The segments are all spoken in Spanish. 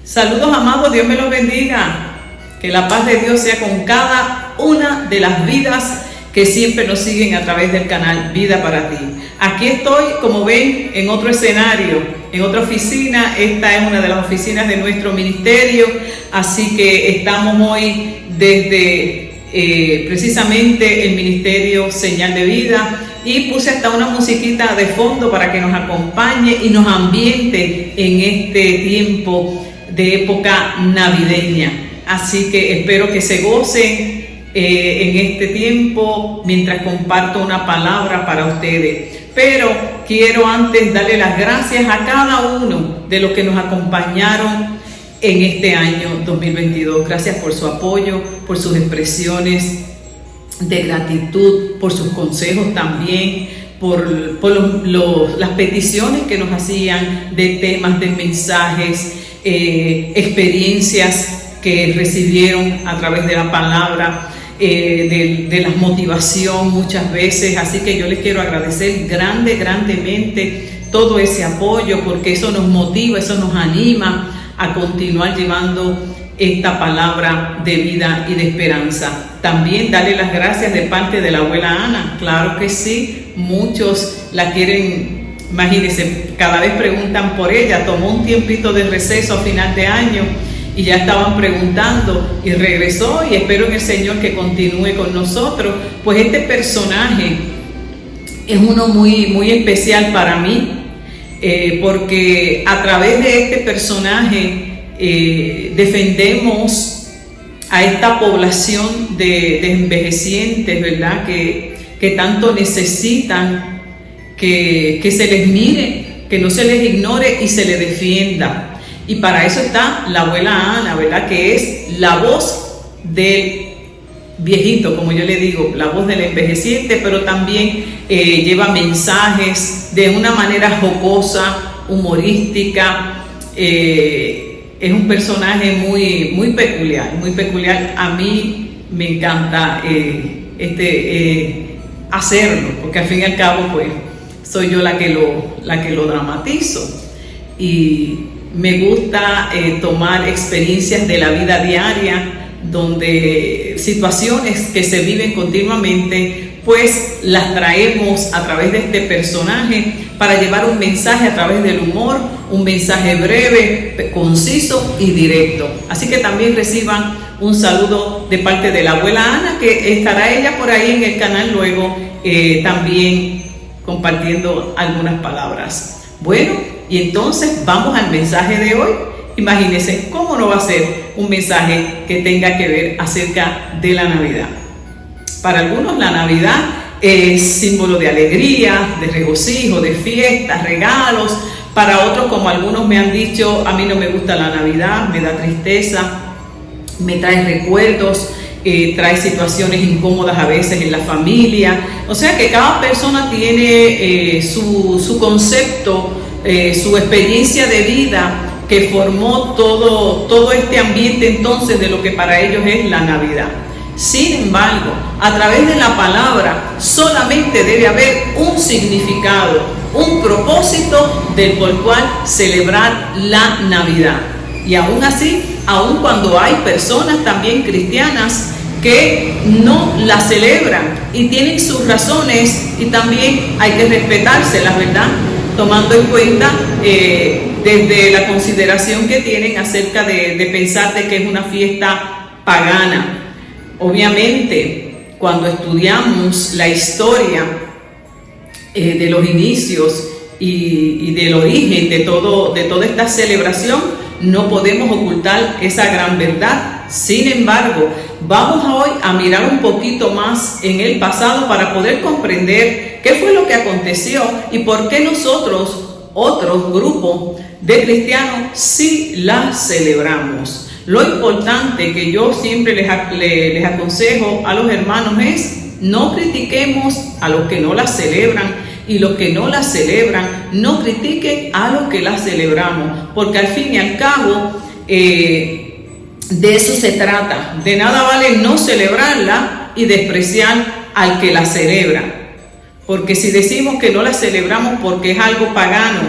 Saludos amados, Dios me los bendiga. Que la paz de Dios sea con cada una de las vidas que siempre nos siguen a través del canal Vida para Ti. Aquí estoy, como ven, en otro escenario, en otra oficina. Esta es una de las oficinas de nuestro ministerio, así que estamos hoy desde precisamente el ministerio Señal de Vida, y puse hasta una musiquita de fondo para que nos acompañe y nos ambiente en este tiempo de época navideña. Así que espero que se gocen en este tiempo mientras comparto una palabra para ustedes. Pero quiero antes darle las gracias a cada uno de los que nos acompañaron en este año 2022. Gracias por su apoyo, por sus expresiones de gratitud, por sus consejos también, por las peticiones que nos hacían de temas, de mensajes, experiencias que recibieron a través de la palabra, de la motivación muchas veces. Así que yo les quiero agradecer grandemente todo ese apoyo, porque eso nos motiva, eso nos anima a continuar llevando esta palabra de vida y de esperanza. También darle las gracias de parte de la abuela Ana. Claro que sí, muchos la quieren, imagínense, cada vez preguntan por ella. Tomó un tiempito de receso a final de año y ya estaban preguntando, y regresó, y espero en el Señor que continúe con nosotros. Pues este personaje es uno muy especial para mí, porque a través de este personaje defendemos a esta población de envejecientes, ¿verdad? Que tanto necesitan que se les mire, que no se les ignore y se les defienda. Y para eso está la abuela Ana, ¿verdad? Que es la voz del viejito, como yo le digo, la voz del envejeciente, pero también lleva mensajes de una manera jocosa, humorística. Es un personaje muy peculiar. A mí me encanta hacerlo, porque al fin y al cabo pues soy yo la que lo dramatizo, y me gusta tomar experiencias de la vida diaria, donde situaciones que se viven continuamente, pues las traemos a través de este personaje para llevar un mensaje a través del humor, un mensaje breve, conciso y directo. Así que también reciban un saludo de parte de la abuela Ana, que estará ella por ahí en el canal luego, también compartiendo algunas palabras. Bueno, y entonces vamos al mensaje de hoy. Imagínense cómo no va a ser un mensaje que tenga que ver acerca de la Navidad. Para algunos la Navidad es símbolo de alegría, de regocijo, de fiestas, regalos. Para otros, como algunos me han dicho, a mí no me gusta la Navidad, me da tristeza, me trae recuerdos, trae situaciones incómodas a veces en la familia. O sea que cada persona tiene su concepto, su experiencia de vida, que formó todo este ambiente entonces de lo que para ellos es la Navidad. Sin embargo, a través de la palabra solamente debe haber un significado, un propósito por el cual celebrar la Navidad. Y aún así, aún cuando hay personas también cristianas que no la celebran y tienen sus razones, y también hay que respetárselas, ¿verdad? Tomando en cuenta desde la consideración que tienen acerca de pensar de que es una fiesta pagana. Obviamente, cuando estudiamos la historia de los inicios y del origen de toda esta celebración, no podemos ocultar esa gran verdad. Sin embargo, vamos hoy a mirar un poquito más en el pasado para poder comprender qué fue lo que aconteció y por qué nosotros, otros grupos de cristianos, sí la celebramos. Lo importante que yo siempre les aconsejo a los hermanos es: no critiquemos a los que no la celebran, y los que no la celebran no critiquen a los que la celebramos, porque al fin y al cabo de eso se trata. De nada vale no celebrarla y despreciar al que la celebra, porque si decimos que no la celebramos porque es algo pagano,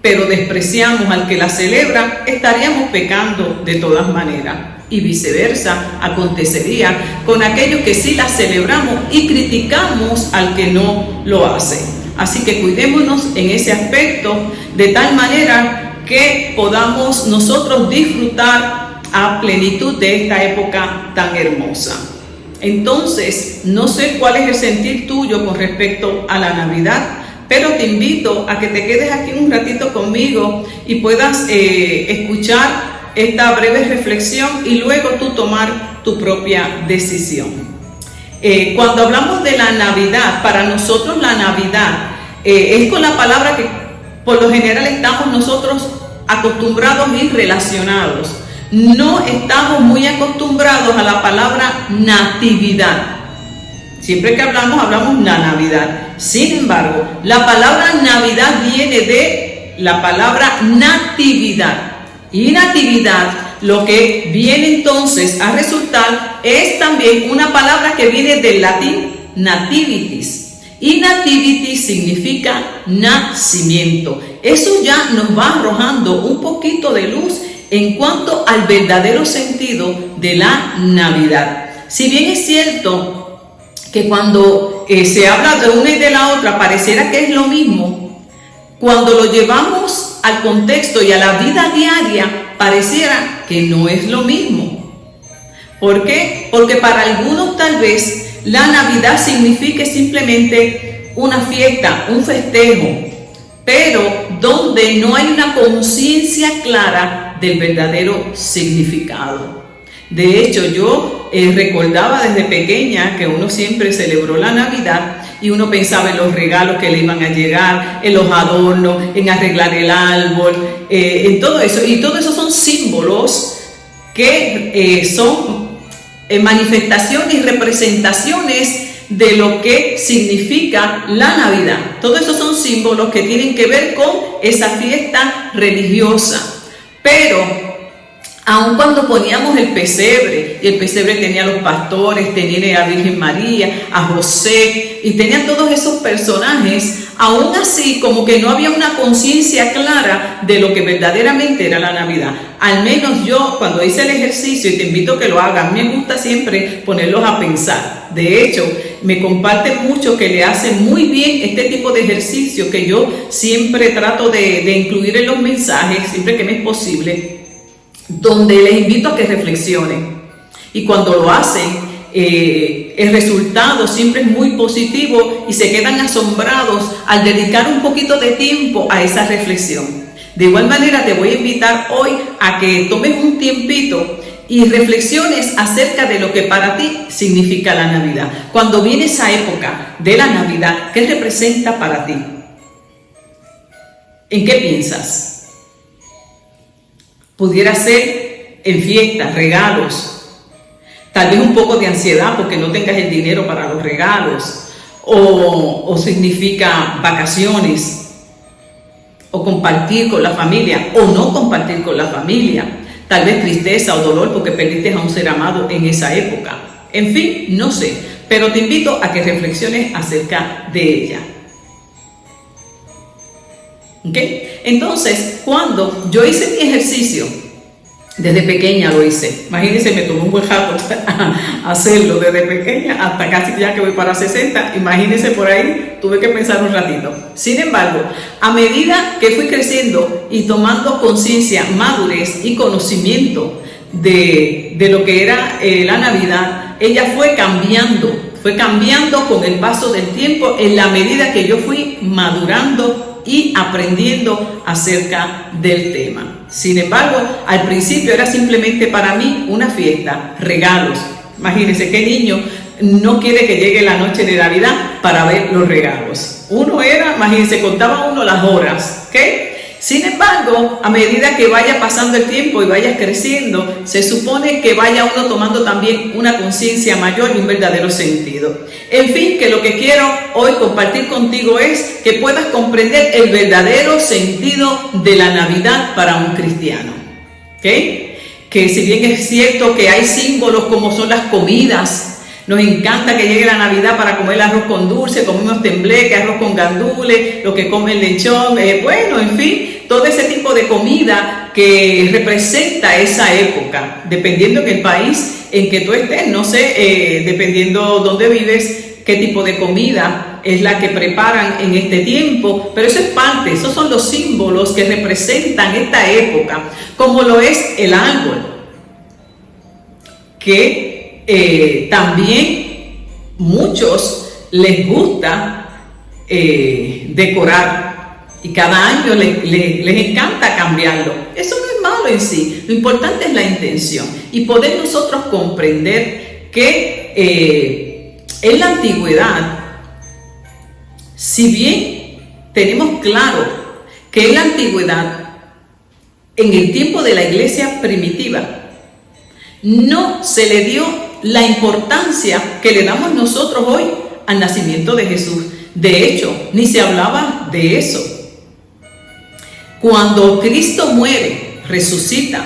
pero despreciamos al que la celebra, estaríamos pecando de todas maneras. Y viceversa acontecería con aquellos que sí la celebramos y criticamos al que no lo hace. Así que cuidémonos en ese aspecto de tal manera que podamos nosotros disfrutar a plenitud de esta época tan hermosa. Entonces, no sé cuál es el sentir tuyo con respecto a la Navidad, pero te invito a que te quedes aquí un ratito conmigo y puedas escuchar esta breve reflexión y luego tú tomar tu propia decisión. Cuando hablamos de la Navidad, para nosotros la Navidad es con la palabra que por lo general estamos nosotros acostumbrados y relacionados. No estamos muy acostumbrados a la palabra natividad. Siempre que hablamos la Navidad. Sin embargo, la palabra Navidad viene de la palabra natividad. Y natividad, lo que viene entonces a resultar, es también una palabra que viene del latín nativitas. Y nativitas significa nacimiento. Eso ya nos va arrojando un poquito de luz en cuanto al verdadero sentido de la Navidad. Si bien es cierto que cuando se habla de una y de la otra pareciera que es lo mismo, cuando lo llevamos al contexto y a la vida diaria pareciera que no es lo mismo. ¿Por qué? Porque para algunos tal vez la Navidad signifique simplemente una fiesta, un festejo, pero donde no hay una conciencia clara del verdadero significado. De hecho, yo recordaba desde pequeña que uno siempre celebró la Navidad y uno pensaba en los regalos que le iban a llegar, en los adornos, en arreglar el árbol, en todo eso. Y todo eso son símbolos que son manifestaciones y representaciones de lo que significa la Navidad. Todo eso son símbolos que tienen que ver con esa fiesta religiosa. Pero aun cuando poníamos el pesebre, y el pesebre tenía a los pastores, tenía a la Virgen María, a José, y tenía todos esos personajes, aún así como que no había una conciencia clara de lo que verdaderamente era la Navidad. Al menos yo, cuando hice el ejercicio, y te invito a que lo hagan, me gusta siempre ponerlos a pensar. De hecho, me comparten mucho que le hacen muy bien este tipo de ejercicio que yo siempre trato de incluir en los mensajes, siempre que me es posible, donde les invito a que reflexionen. Y cuando lo hacen, el resultado siempre es muy positivo y se quedan asombrados al dedicar un poquito de tiempo a esa reflexión. De igual manera, te voy a invitar hoy a que tomes un tiempito y reflexiones acerca de lo que para ti significa la Navidad. Cuando viene esa época de la Navidad, ¿qué representa para ti? ¿En qué piensas? Pudiera ser en fiestas, regalos, tal vez un poco de ansiedad porque no tengas el dinero para los regalos, o significa vacaciones, o compartir con la familia, o no compartir con la familia, tal vez tristeza o dolor porque perdiste a un ser amado en esa época. En fin, no sé, pero te invito a que reflexiones acerca de ella. ¿Ok? Entonces, cuando yo hice mi ejercicio, desde pequeña lo hice, imagínense, me tomó un buen rato hacerlo desde pequeña hasta casi ya que voy para 60, imagínense por ahí, tuve que pensar un ratito. Sin embargo, a medida que fui creciendo y tomando conciencia, madurez y conocimiento de lo que era la Navidad, ella fue cambiando con el paso del tiempo en la medida que yo fui madurando y aprendiendo acerca del tema. Sin embargo, al principio era simplemente para mí una fiesta, regalos. Imagínense qué niño no quiere que llegue la noche de Navidad para ver los regalos. Imagínense, contaba uno las horas, ¿ok? Sin embargo, a medida que vaya pasando el tiempo y vayas creciendo, se supone que vaya uno tomando también una conciencia mayor y un verdadero sentido. En fin, que lo que quiero hoy compartir contigo es que puedas comprender el verdadero sentido de la Navidad para un cristiano. ¿Ok? Que si bien es cierto que hay símbolos como son las comidas, nos encanta que llegue la Navidad para comer arroz con dulce, comemos tembleque, arroz con gandules, lo que come el lechón, bueno, en fin, todo ese tipo de comida que representa esa época, dependiendo en el país en que tú estés, no sé, dependiendo dónde vives, qué tipo de comida es la que preparan en este tiempo, pero eso es parte, esos son los símbolos que representan esta época, como lo es el árbol, que también muchos les gusta decorar y cada año les encanta cambiarlo. Eso no es malo en sí, lo importante es la intención y poder nosotros comprender que en la antigüedad, si bien tenemos claro que en la antigüedad, en el tiempo de la iglesia primitiva, no se le dio la importancia que le damos nosotros hoy al nacimiento de Jesús. De hecho, ni se hablaba de eso. Cuando Cristo muere, resucita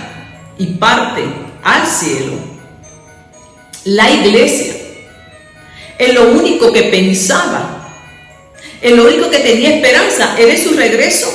y parte al cielo, la iglesia, en lo único que pensaba, en lo único que tenía esperanza, era su regreso.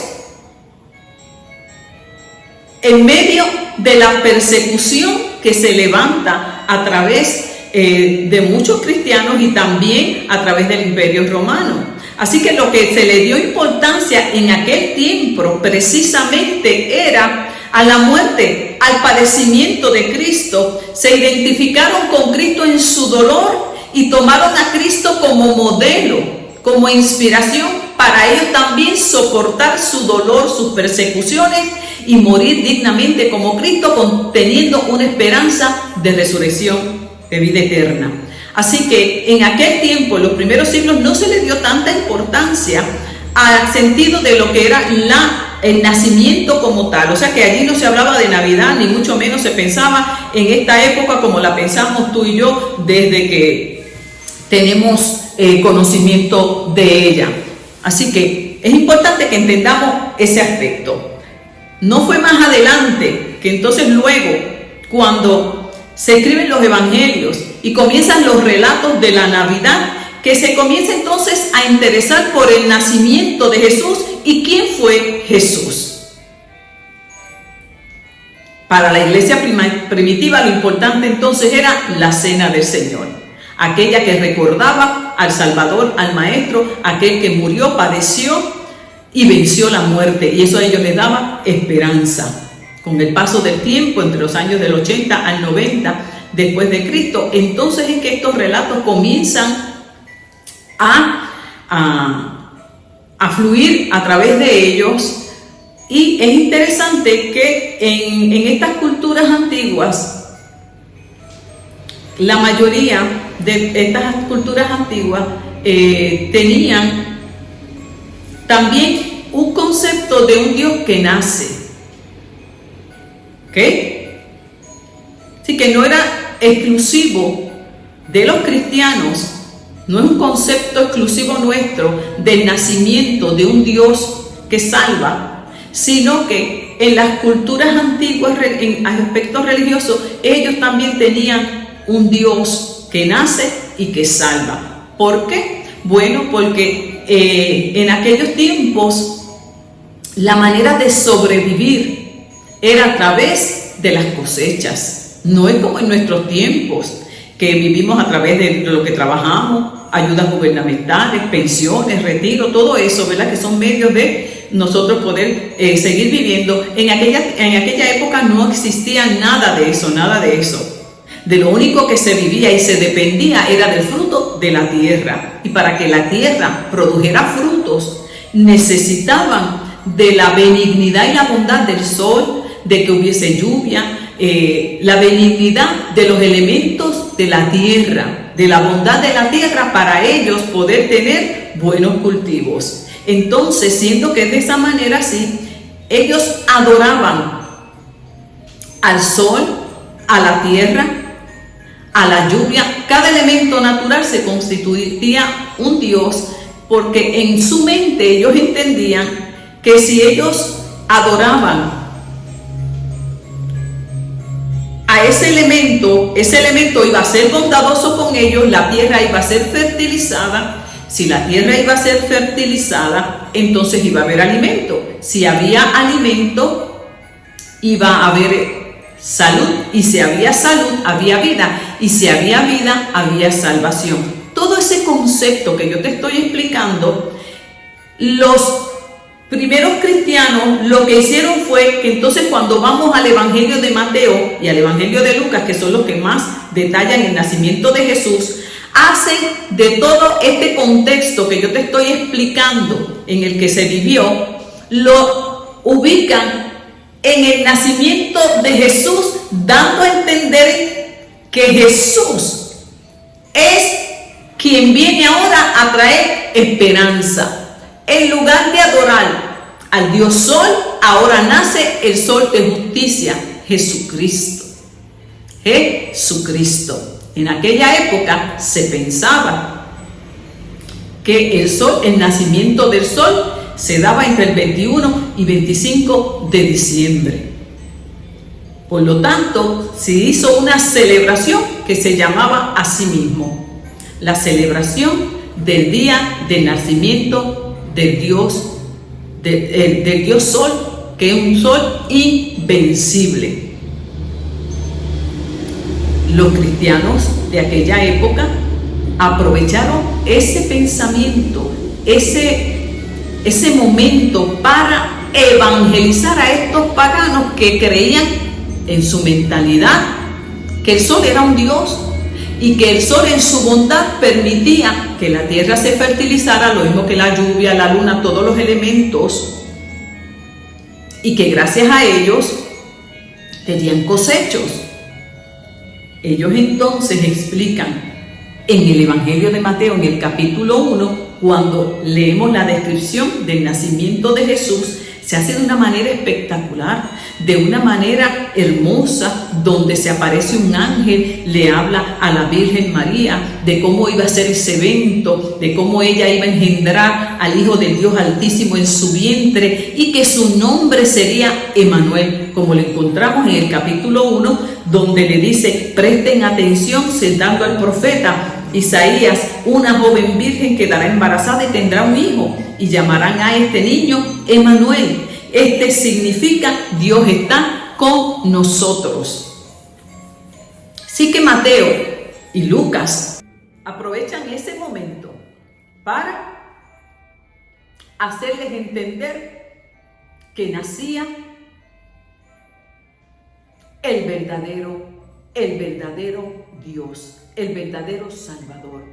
En medio de la persecución que se levanta a través de muchos cristianos y también a través del Imperio Romano. Así que lo que se le dio importancia en aquel tiempo precisamente era a la muerte, al padecimiento de Cristo. Se identificaron con Cristo en su dolor y tomaron a Cristo como modelo, como inspiración para ellos también soportar su dolor, sus persecuciones y morir dignamente como Cristo, teniendo una esperanza de resurrección, de vida eterna. Así que en aquel tiempo, en los primeros siglos, no se le dio tanta importancia al sentido de lo que era el nacimiento como tal. O sea que allí no se hablaba de Navidad, ni mucho menos se pensaba en esta época como la pensamos tú y yo desde que tenemos conocimiento de ella. Así que es importante que entendamos ese aspecto. No fue más adelante que entonces luego, cuando se escriben los evangelios y comienzan los relatos de la Navidad, que se comienza entonces a interesar por el nacimiento de Jesús y quién fue Jesús. Para la iglesia primitiva lo importante entonces era la cena del Señor, aquella que recordaba al Salvador, al Maestro, aquel que murió, padeció y venció la muerte, y eso a ellos les daba esperanza. Con el paso del tiempo, entre los años del 80 al 90 después de Cristo, entonces es que estos relatos comienzan a fluir a través de ellos. Y es interesante que en estas culturas antiguas, la mayoría de estas culturas antiguas tenían también un concepto de un Dios que nace. ¿Ok? Así que no era exclusivo de los cristianos, no es un concepto exclusivo nuestro del nacimiento de un Dios que salva, sino que en las culturas antiguas, en aspectos religiosos, ellos también tenían un Dios que nace y que salva. ¿Por qué? Bueno, porque en aquellos tiempos la manera de sobrevivir era a través de las cosechas. No es como en nuestros tiempos, que vivimos a través de lo que trabajamos, ayudas gubernamentales, pensiones, retiro, todo eso, ¿verdad? Que son medios de nosotros poder seguir viviendo. En aquella época no existía nada de eso, nada de eso. De lo único que se vivía y se dependía era del fruto de la tierra. Y para que la tierra produjera frutos, necesitaban de la benignidad y la bondad del sol, de que hubiese lluvia, la benignidad de los elementos de la tierra, de la bondad de la tierra, para ellos poder tener buenos cultivos. Entonces, siendo que de esa manera así, ellos adoraban al sol, a la tierra, a la lluvia. Cada elemento natural se constituía un dios, porque en su mente ellos entendían que si ellos adoraban a ese elemento iba a ser bondadoso con ellos, la tierra iba a ser fertilizada. Si la tierra iba a ser fertilizada, entonces iba a haber alimento. Si había alimento, iba a haber salud. Y si había salud, había vida. Y si había vida, había salvación. Todo ese concepto que yo te estoy explicando, los primeros cristianos lo que hicieron fue que entonces cuando vamos al Evangelio de Mateo y al Evangelio de Lucas, que son los que más detallan el nacimiento de Jesús, hacen de todo este contexto que yo te estoy explicando en el que se vivió, lo ubican en el nacimiento de Jesús, dando a entender que Jesús es quien viene ahora a traer esperanza. En lugar de adorar al Dios Sol, ahora nace el Sol de justicia, Jesucristo. Jesucristo. En aquella época se pensaba que el nacimiento del sol se daba entre el 21 y 25 de diciembre. Por lo tanto, se hizo una celebración que se llamaba a sí mismo la celebración del día del nacimiento del Dios, del Dios Sol, que es un sol invencible. Los cristianos de aquella época aprovecharon ese pensamiento, ese momento para evangelizar a estos paganos que creían en su mentalidad que el sol era un Dios y que el sol en su bondad permitía que la tierra se fertilizara, lo mismo que la lluvia, la luna, todos los elementos, y que gracias a ellos tenían cosechos. Ellos entonces explican en el Evangelio de Mateo, en el capítulo 1, cuando leemos la descripción del nacimiento de Jesús, se hace de una manera espectacular, de una manera hermosa, donde se aparece un ángel, le habla a la Virgen María de cómo iba a ser ese evento, de cómo ella iba a engendrar al Hijo del Dios Altísimo en su vientre y que su nombre sería Emanuel, como lo encontramos en el capítulo 1, donde le dice: presten atención, citando al profeta Isaías, una joven virgen quedará embarazada y tendrá un hijo, y llamarán a este niño Emanuel. Este significa Dios está con nosotros. Así que Mateo y Lucas aprovechan ese momento para hacerles entender que nacía el verdadero Dios, el verdadero Salvador,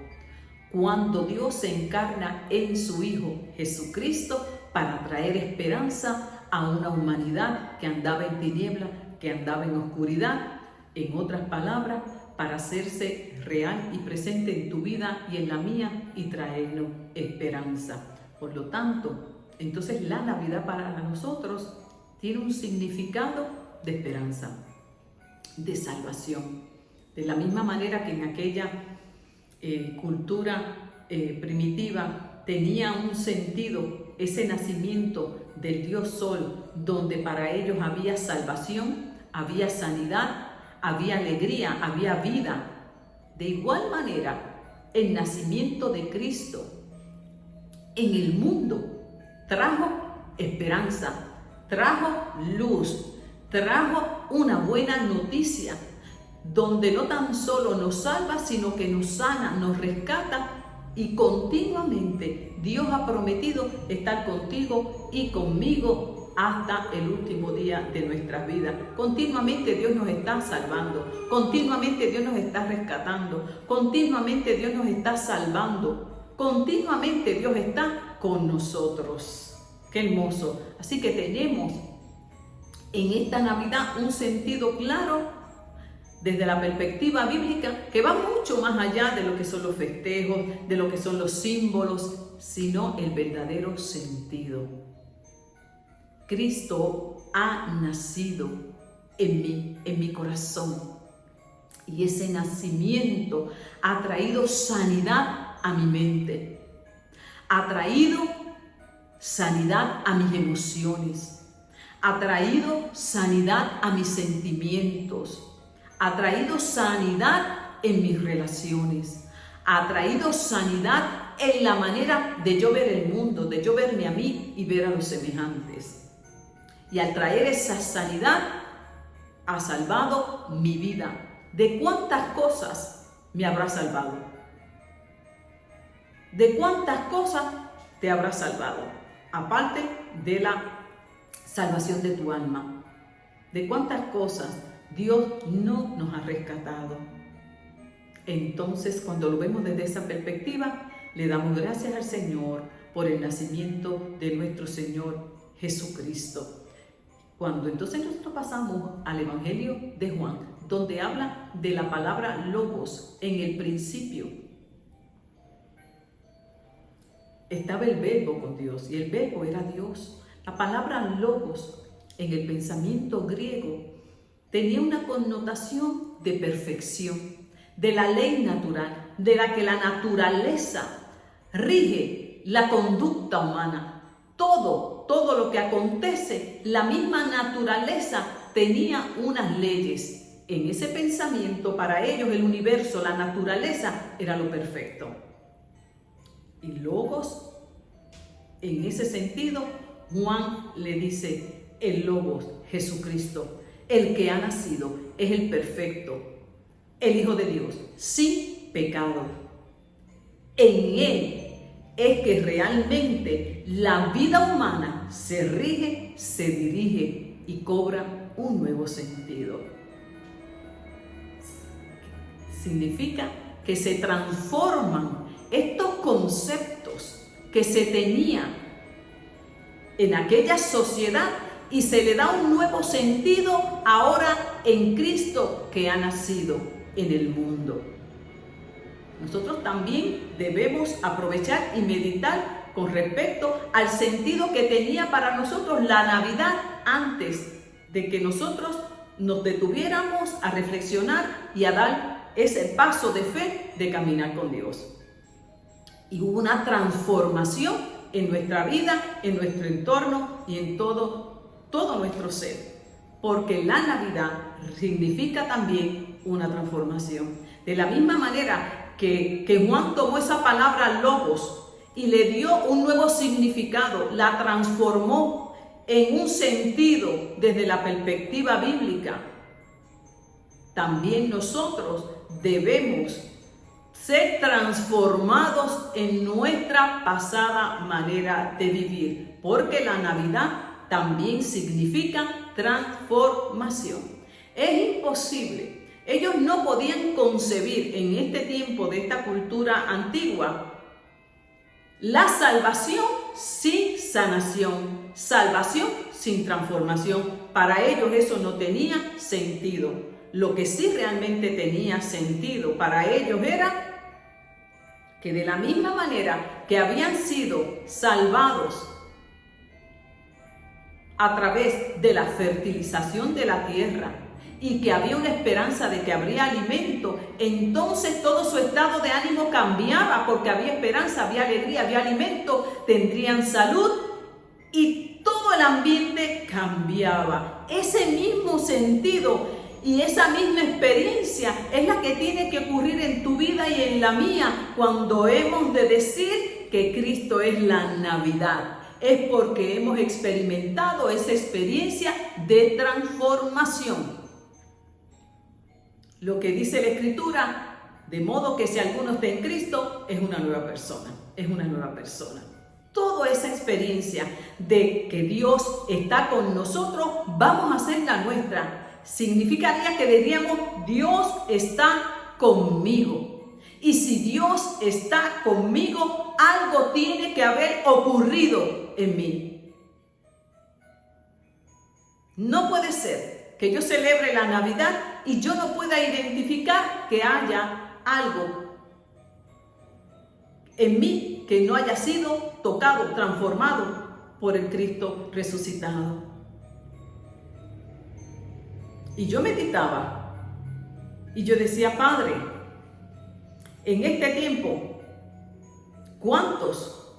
cuando Dios se encarna en su Hijo Jesucristo para traer esperanza a una humanidad que andaba en tiniebla, que andaba en oscuridad. En otras palabras, para hacerse real y presente en tu vida y en la mía y traernos esperanza. Por lo tanto, entonces la Navidad para nosotros tiene un significado de esperanza, de salvación. De la misma manera que en aquella cultura primitiva tenía un sentido ese nacimiento del Dios Sol, donde para ellos había salvación, había sanidad, había alegría, había vida. De igual manera, el nacimiento de Cristo en el mundo trajo esperanza, trajo luz, trajo una buena noticia, donde no tan solo nos salva, sino que nos sana, nos rescata, y continuamente Dios ha prometido estar contigo y conmigo hasta el último día de nuestras vidas. Continuamente Dios nos está salvando, continuamente Dios nos está rescatando, continuamente Dios nos está salvando, continuamente Dios está con nosotros. ¡Qué hermoso! Así que tenemos en esta Navidad un sentido claro desde la perspectiva bíblica que va mucho más allá de lo que son los festejos, de lo que son los símbolos, sino el verdadero sentido. Cristo ha nacido en mi corazón, y ese nacimiento ha traído sanidad a mi mente, ha traído sanidad a mis emociones, ha traído sanidad a mis sentimientos, ha traído sanidad en mis relaciones, ha traído sanidad en la manera de yo ver el mundo, de yo verme a mí y ver a los semejantes. Y al traer esa sanidad, ha salvado mi vida. ¿De cuántas cosas me habrá salvado? ¿De cuántas cosas te habrá salvado? Aparte de la salvación de tu alma. ¿De cuántas cosas Dios no nos ha rescatado? Entonces, cuando lo vemos desde esa perspectiva, le damos gracias al Señor por el nacimiento de nuestro Señor Jesucristo. Cuando entonces nosotros pasamos al Evangelio de Juan, donde habla de la palabra logos en el principio, estaba el verbo con Dios y el verbo era Dios. La palabra logos en el pensamiento griego tenía una connotación de perfección, de la ley natural, de la que la naturaleza rige la conducta humana. Todo lo que acontece, la misma naturaleza tenía unas leyes. En ese pensamiento, para ellos, el universo, la naturaleza, era lo perfecto. Y Logos, en ese sentido, Juan le dice, el Logos, Jesucristo, el que ha nacido, es el perfecto, el Hijo de Dios, sin pecado. En Él es que realmente la vida humana se rige, se dirige y cobra un nuevo sentido. Significa que se transforman estos conceptos que se tenían en aquella sociedad y se le da un nuevo sentido ahora en Cristo que ha nacido en el mundo. Nosotros también debemos aprovechar y meditar con respecto al sentido que tenía para nosotros la Navidad antes de que nosotros nos detuviéramos a reflexionar y a dar ese paso de fe de caminar con Dios. Y hubo una transformación en nuestra vida, en nuestro entorno y en todo nuestro ser. Porque la Navidad significa también una transformación. De la misma manera que Juan tomó esa palabra logos y le dio un nuevo significado, la transformó en un sentido desde la perspectiva bíblica. También nosotros debemos ser transformados en nuestra pasada manera de vivir, porque la Navidad también significa transformación. Es imposible. Ellos no podían concebir en este tiempo de esta cultura antigua la salvación sin sanación, salvación sin transformación. Para ellos eso no tenía sentido. Lo que sí realmente tenía sentido para ellos era que de la misma manera que habían sido salvados a través de la fertilización de la tierra, y que había una esperanza de que habría alimento, entonces todo su estado de ánimo cambiaba, porque había esperanza, había alegría, había alimento, tendrían salud y todo el ambiente cambiaba. Ese mismo sentido y esa misma experiencia es la que tiene que ocurrir en tu vida y en la mía cuando hemos de decir que Cristo es la Navidad. Es porque hemos experimentado esa experiencia de transformación. Lo que dice la Escritura, de modo que si alguno está en Cristo, es una nueva persona, es una nueva persona. Toda esa experiencia de que Dios está con nosotros, vamos a hacerla nuestra. Significaría que diríamos, Dios está conmigo. Y si Dios está conmigo, algo tiene que haber ocurrido en mí. No puede ser que yo celebre la Navidad y yo no pueda identificar que haya algo en mí que no haya sido tocado, transformado por el Cristo resucitado. Y yo meditaba y yo decía, Padre, en este tiempo, ¿cuántos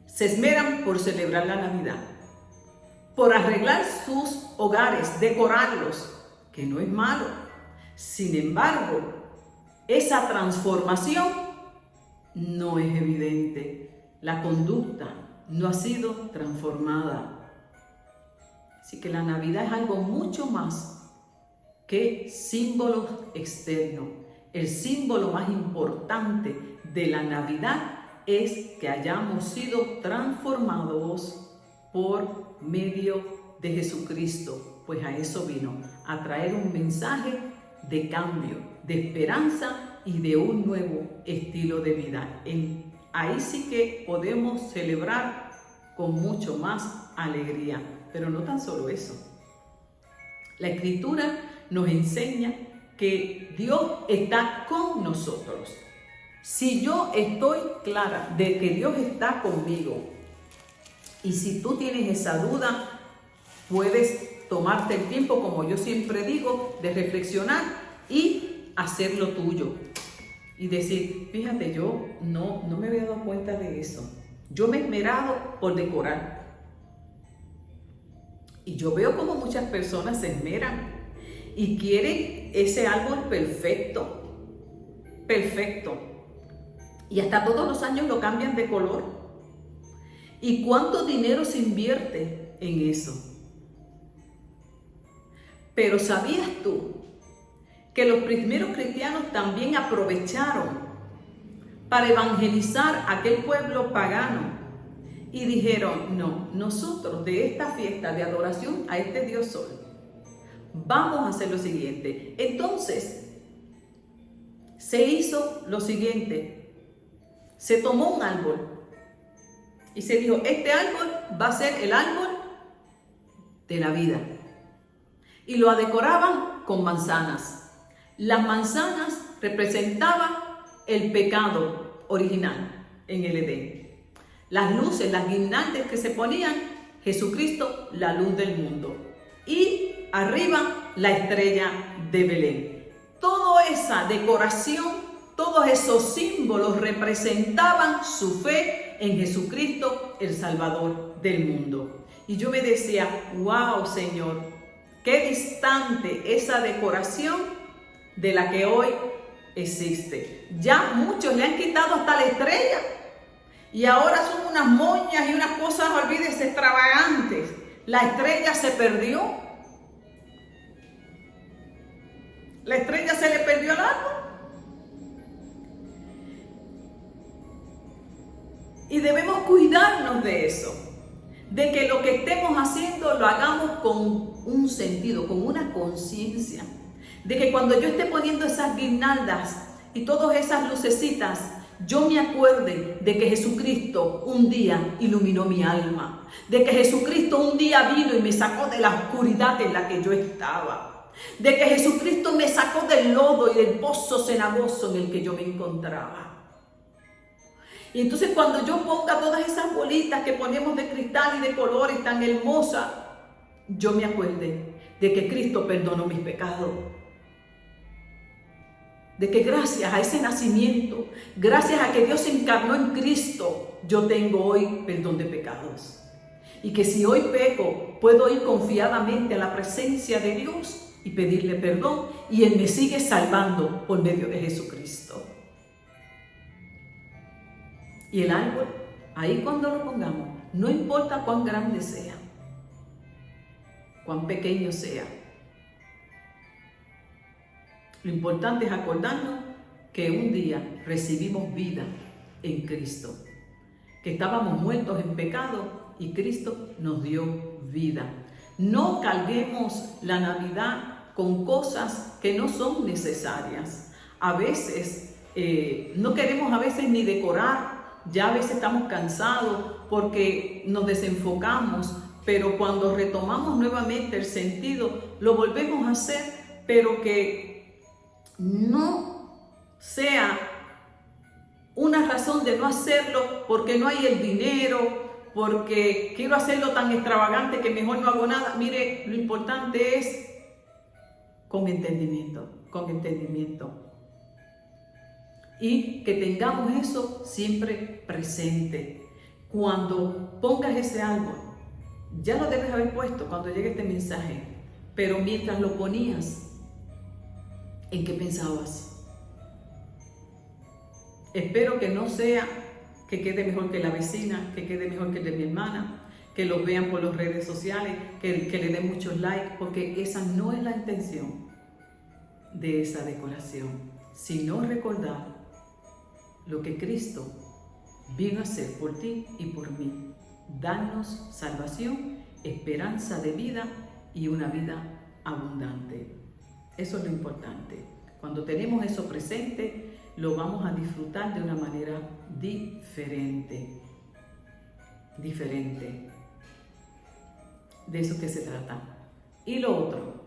se esmeran por celebrar la Navidad? Por arreglar sus hogares, decorarlos, que no es malo. Sin embargo, esa transformación no es evidente. La conducta no ha sido transformada. Así que la Navidad es algo mucho más que símbolos externos. El símbolo más importante de la Navidad es que hayamos sido transformados por medio de Jesucristo, pues a eso vino, a traer un mensaje de cambio, de esperanza y de un nuevo estilo de vida. Ahí sí que podemos celebrar con mucho más alegría, pero no tan solo eso. La Escritura nos enseña que Dios está con nosotros. Si yo estoy clara de que Dios está conmigo, y si tú tienes esa duda, puedes tomarte el tiempo, como yo siempre digo, de reflexionar y hacerlo tuyo. Y decir, fíjate, yo no me había dado cuenta de eso. Yo me he esmerado por decorar. Y yo veo como muchas personas se esmeran y quieren ese árbol perfecto, perfecto. Y hasta todos los años lo cambian de color. ¿Y cuánto dinero se invierte en eso? Pero ¿sabías tú que los primeros cristianos también aprovecharon para evangelizar a aquel pueblo pagano? Y dijeron, no, nosotros de esta fiesta de adoración a este Dios Sol, vamos a hacer lo siguiente. Entonces, se hizo lo siguiente. Se tomó un árbol y se dijo, este árbol va a ser el árbol de la vida. Y lo decoraban con manzanas. Las manzanas representaban el pecado original en el Edén. Las luces, las guirnaldas que se ponían, Jesucristo, la luz del mundo. Y arriba, la estrella de Belén. Toda esa decoración, todos esos símbolos representaban su fe en Jesucristo, el Salvador del mundo. Y yo me decía, wow, Señor, qué distante esa decoración de la que hoy existe. Ya muchos le han quitado hasta la estrella. Y ahora son unas moñas y unas cosas, olvídese, extravagantes. La estrella se perdió. La estrella se le perdió al árbol. Y debemos cuidarnos de eso. De que lo que estemos haciendo lo hagamos con un sentido, con una conciencia. De que cuando yo esté poniendo esas guirnaldas y todas esas lucecitas, yo me acuerde de que Jesucristo un día iluminó mi alma, de que Jesucristo un día vino y me sacó de la oscuridad en la que yo estaba, de que Jesucristo me sacó del lodo y del pozo cenagoso en el que yo me encontraba. Y entonces cuando yo ponga todas esas bolitas que ponemos de cristal y de colores tan hermosas, yo me acuerde de que Cristo perdonó mis pecados. De que gracias a ese nacimiento, gracias a que Dios se encarnó en Cristo, yo tengo hoy perdón de pecados. Y que si hoy peco, puedo ir confiadamente a la presencia de Dios y pedirle perdón, y Él me sigue salvando por medio de Jesucristo. Y el árbol, ahí cuando lo pongamos, no importa cuán grande sea, cuán pequeño sea, lo importante es acordarnos que un día recibimos vida en Cristo, que estábamos muertos en pecado y Cristo nos dio vida. No carguemos la Navidad con cosas que no son necesarias. A veces no queremos ni decorar, ya a veces estamos cansados porque nos desenfocamos, pero cuando retomamos nuevamente el sentido, lo volvemos a hacer, pero que no sea una razón de no hacerlo porque no hay el dinero, porque quiero hacerlo tan extravagante que mejor no hago nada. Mire, lo importante es con entendimiento. Y que tengamos eso siempre presente. Cuando pongas ese árbol, ya lo debes haber puesto cuando llegue este mensaje, pero mientras lo ponías, ¿en qué pensabas? Espero que no sea que quede mejor que la vecina, que quede mejor que el de mi hermana, que los vean por las redes sociales, que le den muchos likes, porque esa no es la intención de esa decoración, sino recordar lo que Cristo vino a hacer por ti y por mí, darnos salvación, esperanza de vida y una vida abundante. Eso es lo importante. Cuando tenemos eso presente, lo vamos a disfrutar de una manera diferente. De eso que se trata. Y lo otro,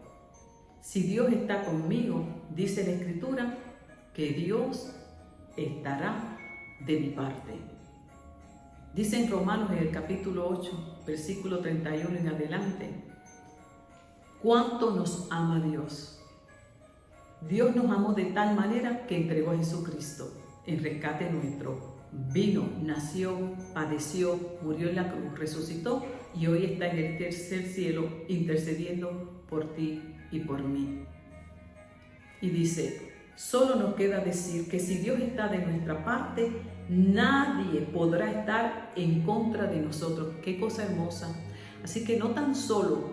si Dios está conmigo, dice la Escritura, que Dios estará de mi parte. Dice en Romanos en el capítulo 8, versículo 31 en adelante, ¿cuánto nos ama Dios? Dios nos amó de tal manera que entregó a Jesucristo en rescate nuestro. Vino, nació, padeció, murió en la cruz, resucitó y hoy está en el tercer cielo intercediendo por ti y por mí. Y dice, solo nos queda decir que si Dios está de nuestra parte, nadie podrá estar en contra de nosotros. Qué cosa hermosa. Así que no tan solo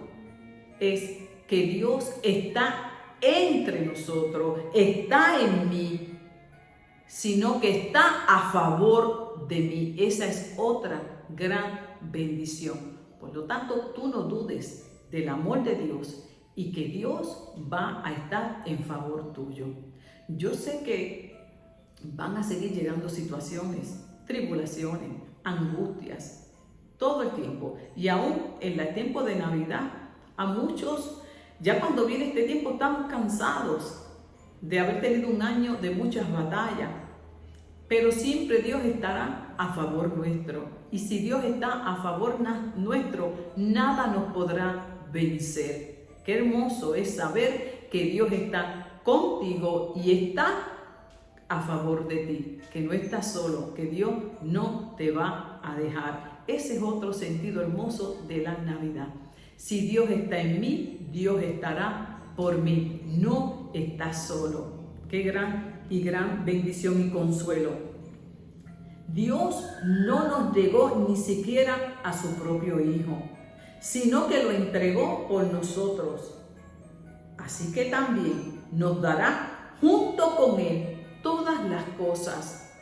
es que Dios está entre nosotros, está en mí, sino que está a favor de mí. Esa es otra gran bendición. Por lo tanto, tú no dudes del amor de Dios y que Dios va a estar en favor tuyo. Yo sé que van a seguir llegando situaciones, tribulaciones, angustias, todo el tiempo. Y aún en el tiempo de Navidad, a muchos, ya cuando viene este tiempo, estamos cansados de haber tenido un año de muchas batallas. Pero siempre Dios estará a favor nuestro. Y si Dios está a favor nuestro, nada nos podrá vencer. Qué hermoso es saber que Dios está contigo y está a favor de ti, que no estás solo, que Dios no te va a dejar. Ese es otro sentido hermoso de la Navidad. Si Dios está en mí, Dios estará por mí. No estás solo. Qué gran bendición y consuelo. Dios no nos negó ni siquiera a su propio Hijo, sino que lo entregó por nosotros. Así que también nos dará junto con Él todas las cosas.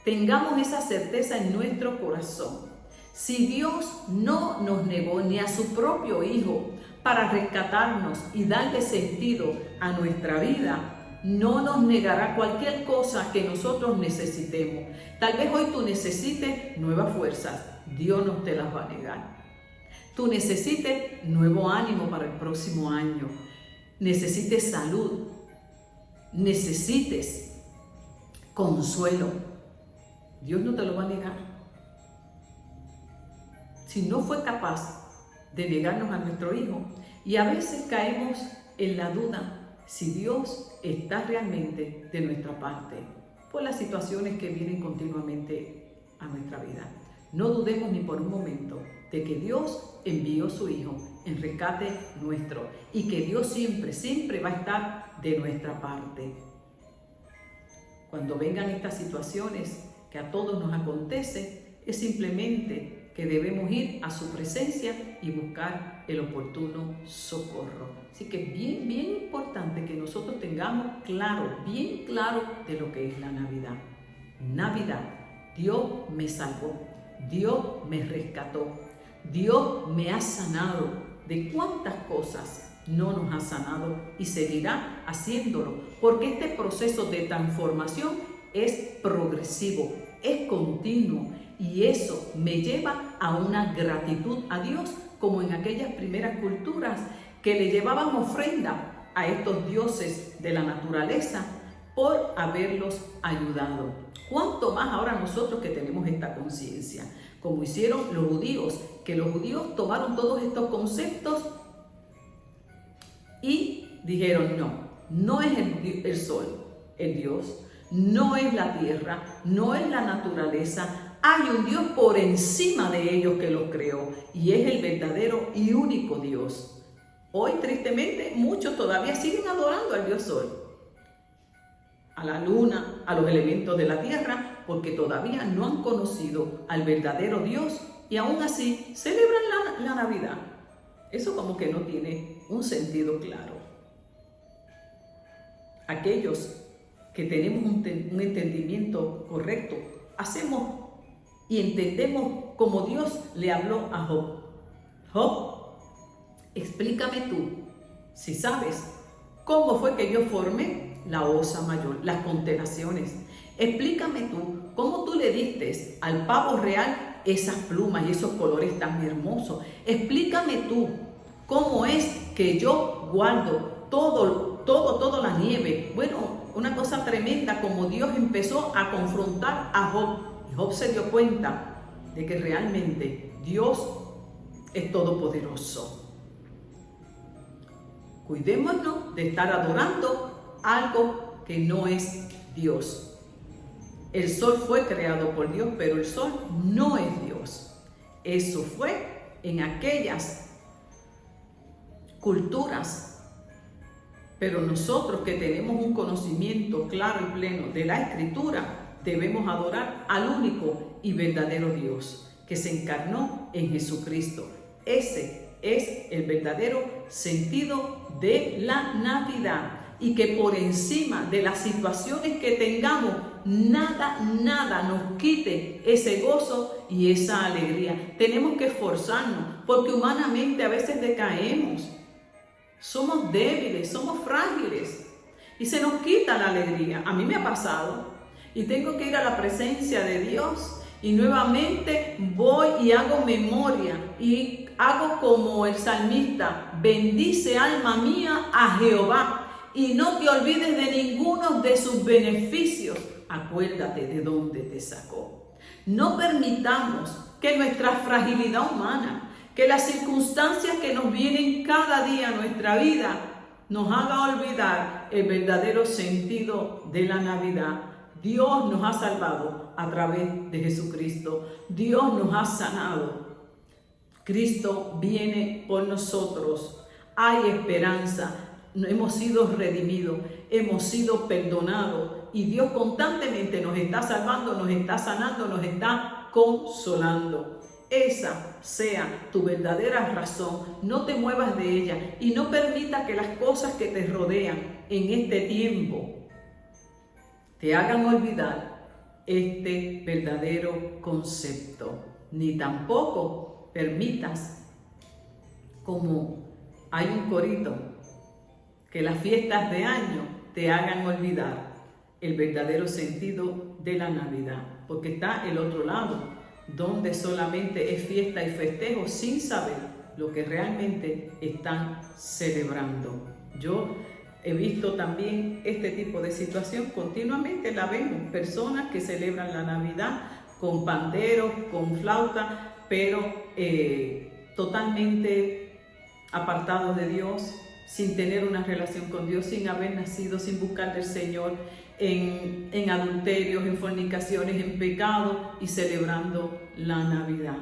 Tengamos esa certeza en nuestro corazón. Si Dios no nos negó ni a su propio Hijo para rescatarnos y darle sentido a nuestra vida, no nos negará cualquier cosa que nosotros necesitemos. Tal vez hoy tú necesites nuevas fuerzas, Dios no te las va a negar. Tú necesites nuevo ánimo para el próximo año, necesites salud, necesites consuelo, Dios no te lo va a negar. Si no fue capaz de negarnos a nuestro Hijo, y a veces caemos en la duda si Dios está realmente de nuestra parte por las situaciones que vienen continuamente a nuestra vida. No dudemos ni por un momento de que Dios envió a su Hijo en rescate nuestro y que Dios siempre va a estar de nuestra parte. Cuando vengan estas situaciones que a todos nos acontece, es simplemente que debemos ir a su presencia y buscar el oportuno socorro. Así que es bien importante que nosotros tengamos bien claro de lo que es la Navidad. Navidad, Dios me salvó, Dios me rescató, Dios me ha sanado. ¿De cuántas cosas no nos ha sanado y seguirá haciéndolo? Porque este proceso de transformación es progresivo, es continuo. Y eso me lleva a una gratitud a Dios, como en aquellas primeras culturas que le llevaban ofrenda a estos dioses de la naturaleza por haberlos ayudado. ¿Cuánto más ahora nosotros que tenemos esta conciencia? Como hicieron los judíos, que los judíos tomaron todos estos conceptos y dijeron, no es el sol, el Dios, no es la tierra, no es la naturaleza. Hay un Dios por encima de ellos que los creó y es el verdadero y único Dios. Hoy, tristemente, muchos todavía siguen adorando al Dios Sol. a la luna, a los elementos de la tierra, porque todavía no han conocido al verdadero Dios y aún así celebran la Navidad. Eso como que no tiene un sentido claro. Aquellos que tenemos un entendimiento correcto, hacemos y entendemos como Dios le habló a Job. Job, explícame tú, si sabes, cómo fue que yo formé la osa mayor, las constelaciones. Explícame tú, cómo tú le diste al pavo real esas plumas y esos colores tan hermosos. Explícame tú, cómo es que yo guardo toda la nieve. Bueno, una cosa tremenda, como Dios empezó a confrontar a Job. Y Job se dio cuenta de que realmente Dios es todopoderoso. Cuidémonos de estar adorando algo que no es Dios. El sol fue creado por Dios, pero el sol no es Dios. Eso fue en aquellas culturas. Pero nosotros que tenemos un conocimiento claro y pleno de la Escritura, debemos adorar al único y verdadero Dios, que se encarnó en Jesucristo. Ese es el verdadero sentido de la Navidad. Y que por encima de las situaciones que tengamos, nada nos quite ese gozo y esa alegría. Tenemos que esforzarnos, porque humanamente a veces decaemos. Somos débiles, somos frágiles y se nos quita la alegría. A mí me ha pasado y tengo que ir a la presencia de Dios y nuevamente voy y hago memoria y hago como el salmista: bendice alma mía a Jehová y no te olvides de ninguno de sus beneficios. Acuérdate de dónde te sacó. No permitamos que nuestra fragilidad humana, que las circunstancias que nos vienen cada día a nuestra vida, nos haga olvidar el verdadero sentido de la Navidad. Dios nos ha salvado a través de Jesucristo. Dios nos ha sanado. Cristo viene por nosotros. Hay esperanza. Hemos sido redimidos. Hemos sido perdonados. Y Dios constantemente nos está salvando, nos está sanando, nos está consolando. Esa sea tu verdadera razón. No te muevas de ella y no permita que las cosas que te rodean en este tiempo te hagan olvidar este verdadero concepto. Ni tampoco permitas, como hay un corito, que las fiestas de año te hagan olvidar el verdadero sentido de la Navidad, porque está el otro lado, donde solamente es fiesta y festejo sin saber lo que realmente están celebrando. Yo he visto también este tipo de situación, continuamente la vemos, personas que celebran la Navidad con panderos, con flauta, pero totalmente apartados de Dios, sin tener una relación con Dios, sin haber nacido, sin buscar del Señor, en adulterios, en fornicaciones, en pecado y celebrando la Navidad.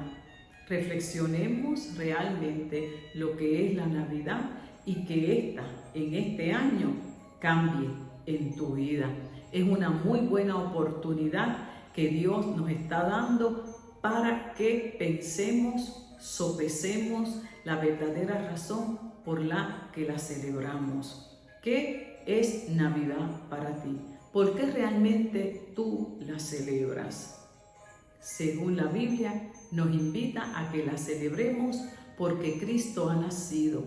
Reflexionemos realmente lo que es la Navidad y que en este año cambie en tu vida. Es una muy buena oportunidad que Dios nos está dando para que pensemos, sopesemos la verdadera razón por la que la celebramos. ¿Qué es Navidad para ti? ¿Por qué realmente tú la celebras? Según la Biblia, nos invita a que la celebremos porque Cristo ha nacido.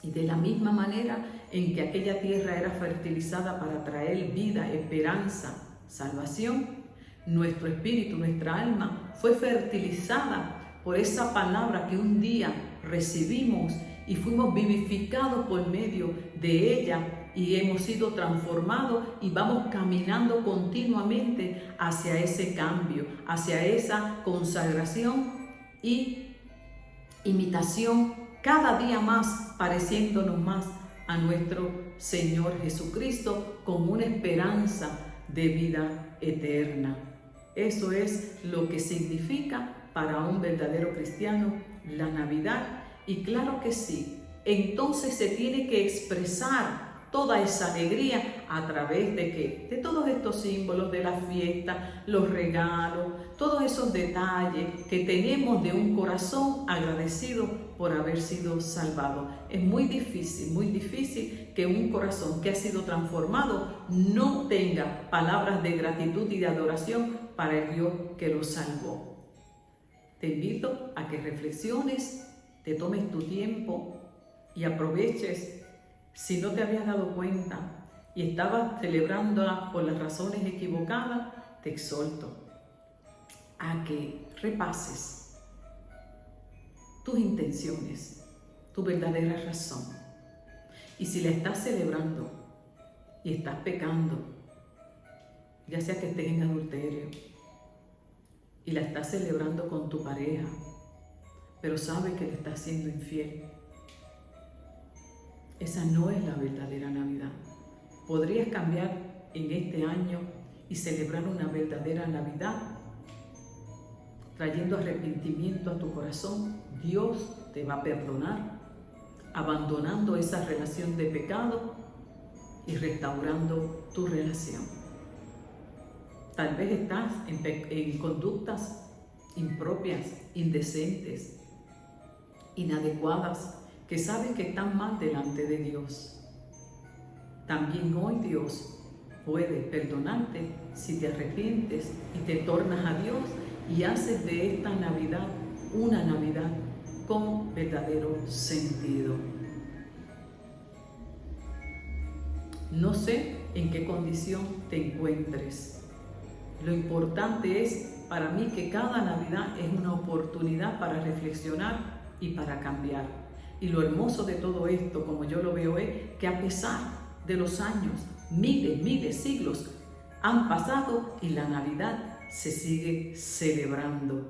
Y de la misma manera en que aquella tierra era fertilizada para traer vida, esperanza, salvación, nuestro espíritu, nuestra alma fue fertilizada por esa palabra que un día recibimos y fuimos vivificados por medio de ella y hemos sido transformados y vamos caminando continuamente hacia ese cambio, hacia esa consagración y imitación, cada día más pareciéndonos más a nuestro Señor Jesucristo con una esperanza de vida eterna. Eso es lo que significa para un verdadero cristiano la Navidad. Y claro que sí, entonces se tiene que expresar toda esa alegría a través de ¿qué? De todos estos símbolos de la fiesta, los regalos, todos esos detalles que tenemos de un corazón agradecido por haber sido salvado. Es muy difícil que un corazón que ha sido transformado no tenga palabras de gratitud y de adoración para el Dios que lo salvó. Te invito a que reflexiones, te tomes tu tiempo y aproveches. Si no te habías dado cuenta y estabas celebrándola por las razones equivocadas, te exhorto a que repases tus intenciones, tu verdadera razón. Y si la estás celebrando y estás pecando, ya sea que estés en adulterio y la estás celebrando con tu pareja, pero sabes que le estás siendo infiel, esa no es la verdadera Navidad. Podrías cambiar en este año y celebrar una verdadera Navidad, trayendo arrepentimiento a tu corazón. Dios te va a perdonar, abandonando esa relación de pecado y restaurando tu relación. Tal vez estás en conductas impropias, indecentes, inadecuadas, que sabes que están mal delante de Dios. También hoy Dios puede perdonarte si te arrepientes y te tornas a Dios y haces de esta Navidad una Navidad con verdadero sentido. No sé en qué condición te encuentres. Lo importante es para mí que cada Navidad es una oportunidad para reflexionar y para cambiar. Y lo hermoso de todo esto, como yo lo veo, es que a pesar de los años, miles, siglos han pasado y la Navidad se sigue celebrando.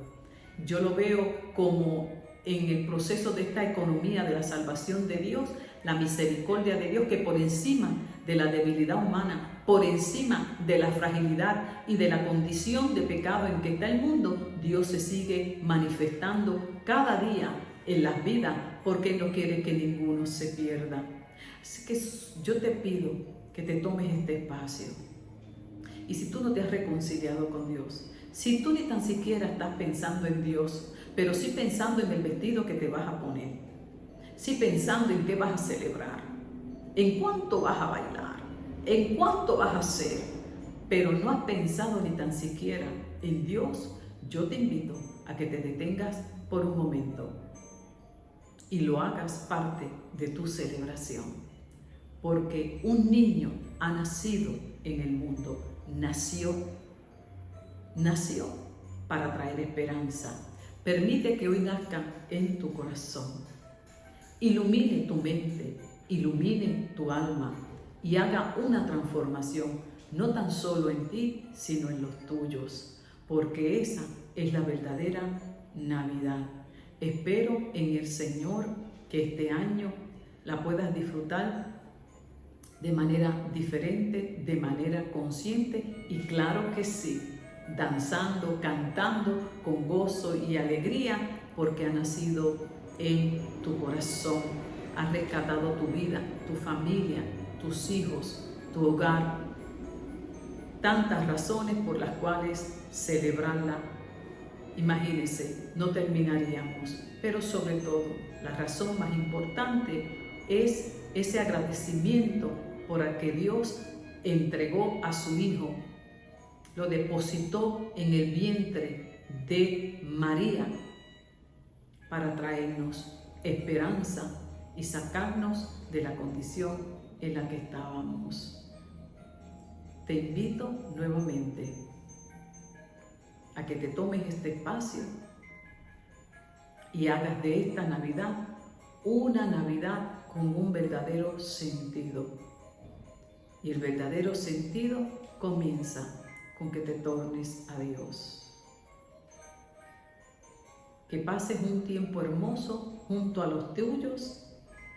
Yo lo veo como en el proceso de esta economía de la salvación de Dios, la misericordia de Dios que por encima de la debilidad humana, por encima de la fragilidad y de la condición de pecado en que está el mundo, Dios se sigue manifestando cada día en las vidas, porque no quiere que ninguno se pierda. Así que yo te pido que te tomes este espacio. Y si tú no te has reconciliado con Dios, si tú ni tan siquiera estás pensando en Dios, pero sí pensando en el vestido que te vas a poner, sí pensando en qué vas a celebrar, en cuánto vas a bailar, en cuánto vas a hacer, pero no has pensado ni tan siquiera en Dios, yo te invito a que te detengas por un momento y lo hagas parte de tu celebración, porque un niño ha nacido en el mundo, nació para traer esperanza. Permite que hoy nazca en tu corazón, ilumine tu mente, ilumine tu alma y haga una transformación, no tan solo en ti, sino en los tuyos, porque esa es la verdadera Navidad. Espero en el Señor que este año la puedas disfrutar de manera diferente, de manera consciente y claro que sí, danzando, cantando con gozo y alegría, porque ha nacido en tu corazón, ha rescatado tu vida, tu familia, tus hijos, tu hogar. Tantas razones por las cuales celebrarla. Imagínense, no terminaríamos, pero sobre todo, la razón más importante es ese agradecimiento por el que Dios entregó a su Hijo, lo depositó en el vientre de María para traernos esperanza y sacarnos de la condición en la que estábamos. Te invito nuevamente a que te tomes este espacio y hagas de esta Navidad una Navidad con un verdadero sentido. Y el verdadero sentido comienza con que te tornes a Dios. Que pases un tiempo hermoso junto a los tuyos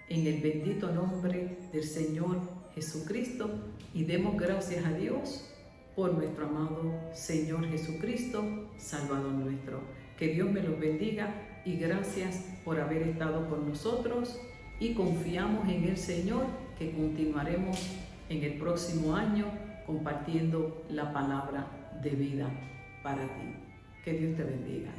en el bendito nombre del Señor Jesucristo y demos gracias a Dios por nuestro amado Señor Jesucristo, Salvador nuestro. Que Dios me los bendiga y gracias por haber estado con nosotros y confiamos en el Señor que continuaremos en el próximo año compartiendo la palabra de vida para ti. Que Dios te bendiga.